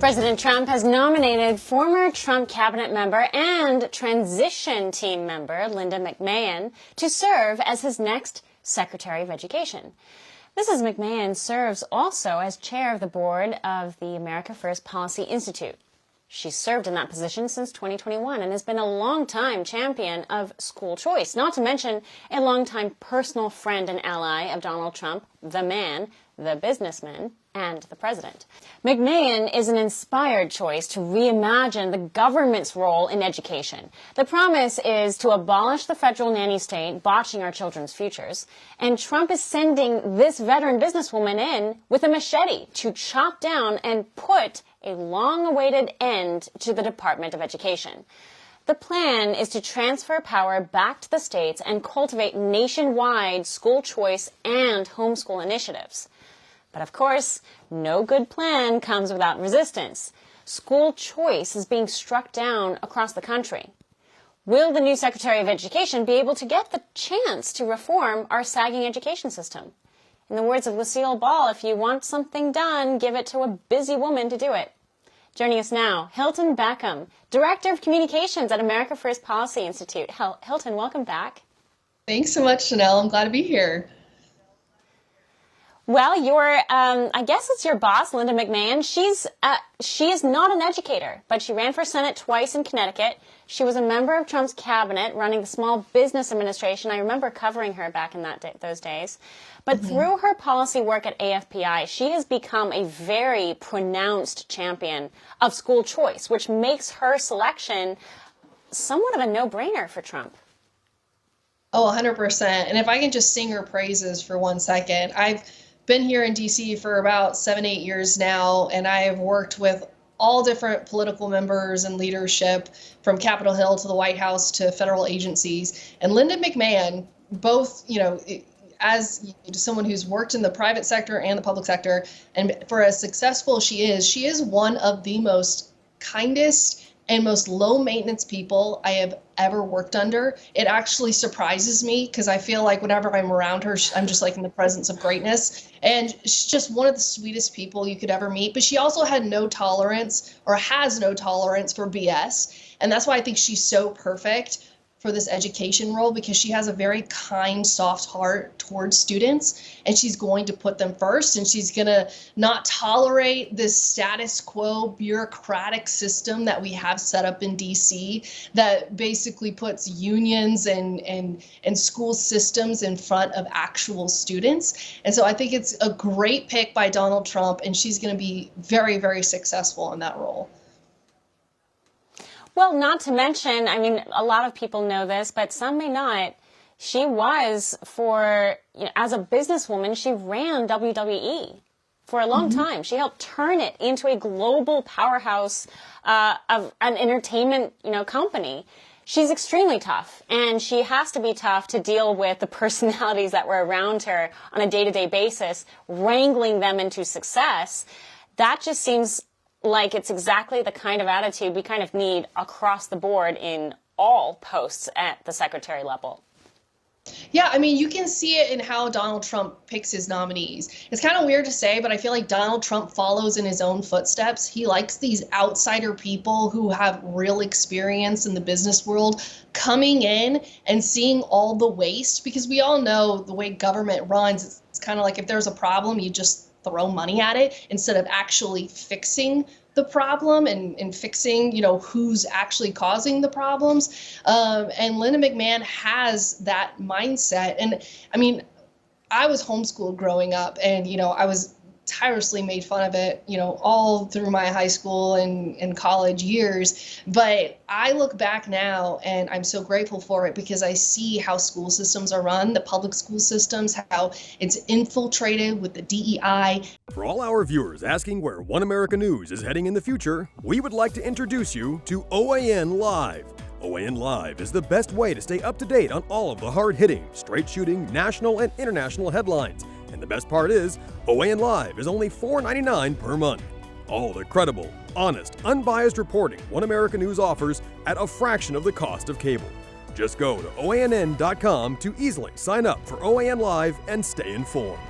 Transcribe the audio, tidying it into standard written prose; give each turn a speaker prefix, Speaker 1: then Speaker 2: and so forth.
Speaker 1: President Trump has nominated former Trump cabinet member and transition team member Linda McMahon to serve as his next Secretary of Education. Mrs. McMahon serves also as chair of the board of the America First Policy Institute. She's served in that position since 2021 and has been a longtime champion of school choice, not to mention a longtime personal friend and ally of Donald Trump, the man, the businessman, and the president. McMahon is an inspired choice to reimagine the government's role in education. The promise is to abolish the federal nanny state, botching our children's futures. And Trump is sending this veteran businesswoman in with a machete to chop down and put a long-awaited end to the Department of Education. The plan is to transfer power back to the states and cultivate nationwide school choice and homeschool initiatives. But of course, no good plan comes without resistance. School choice is being struck down across the country. Will the new Secretary of Education be able to get the chance to reform our sagging education system? In the words of Lucille Ball, if you want something done, give it to a busy woman to do it. Joining us now, Hilton Beckham, Director of Communications at America First Policy Institute. Hilton, welcome back.
Speaker 2: Thanks so much, Chanel. I'm glad to be here.
Speaker 1: Well, I guess it's your boss, Linda McMahon. She is not an educator, but she ran for Senate twice in Connecticut. She was a member of Trump's cabinet running the Small Business Administration. I remember covering her back in those days. But through her policy work at AFPI, she has become a very pronounced champion of school choice, which makes her selection somewhat of a no-brainer for Trump.
Speaker 2: Oh, 100%. And if I can just sing her praises for 1 second, I've been here in DC for about 7-8 years now, and I have worked with all different political members and leadership from Capitol Hill to the White House to federal agencies. And Linda McMahon, both, as someone who's worked in the private sector and the public sector, and for as successful as she is one of the most kindest and most low maintenance people I have ever worked under. It actually surprises me because I feel like whenever I'm around her, I'm just like in the presence of greatness. And she's just one of the sweetest people you could ever meet. But she also had no tolerance, or has no tolerance, for BS. And that's why I think she's so perfect for this education role, because she has a very kind, soft heart towards students, and she's going to put them first, and she's going to not tolerate this status quo bureaucratic system that we have set up in DC that basically puts unions and school systems in front of actual students. And so I think it's a great pick by Donald Trump, and she's going to be very, very successful in that role.
Speaker 1: Well, not to mention, I mean, a lot of people know this, but some may not. She was as a businesswoman, she ran WWE for a long time. She helped turn it into a global powerhouse of an entertainment, company. She's extremely tough, and she has to be tough to deal with the personalities that were around her on a day-to-day basis, wrangling them into success. That just seems like it's exactly the kind of attitude we kind of need across the board in all posts at the secretary level.
Speaker 2: Yeah, I mean, you can see it in how Donald Trump picks his nominees. It's kind of weird to say, but I feel like Donald Trump follows in his own footsteps. He likes these outsider people who have real experience in the business world coming in and seeing all the waste, because we all know the way government runs, it's kind of like if there's a problem, you just throw money at it instead of actually fixing the problem and fixing, who's actually causing the problems. And Linda McMahon has that mindset. And I mean, I was homeschooled growing up, and, I was tirelessly made fun of it, all through my high school and college years. But I look back now and I'm so grateful for it, because I see how school systems are run, the public school systems, how it's infiltrated with the DEI.
Speaker 3: For all our viewers asking where One America News is heading in the future, we would like to introduce you to OAN Live. OAN Live is the best way to stay up to date on all of the hard-hitting, straight-shooting, national and international headlines. And the best part is, OAN Live is only $4.99 per month. All the credible, honest, unbiased reporting One America News offers at a fraction of the cost of cable. Just go to OANN.com to easily sign up for OAN Live and stay informed.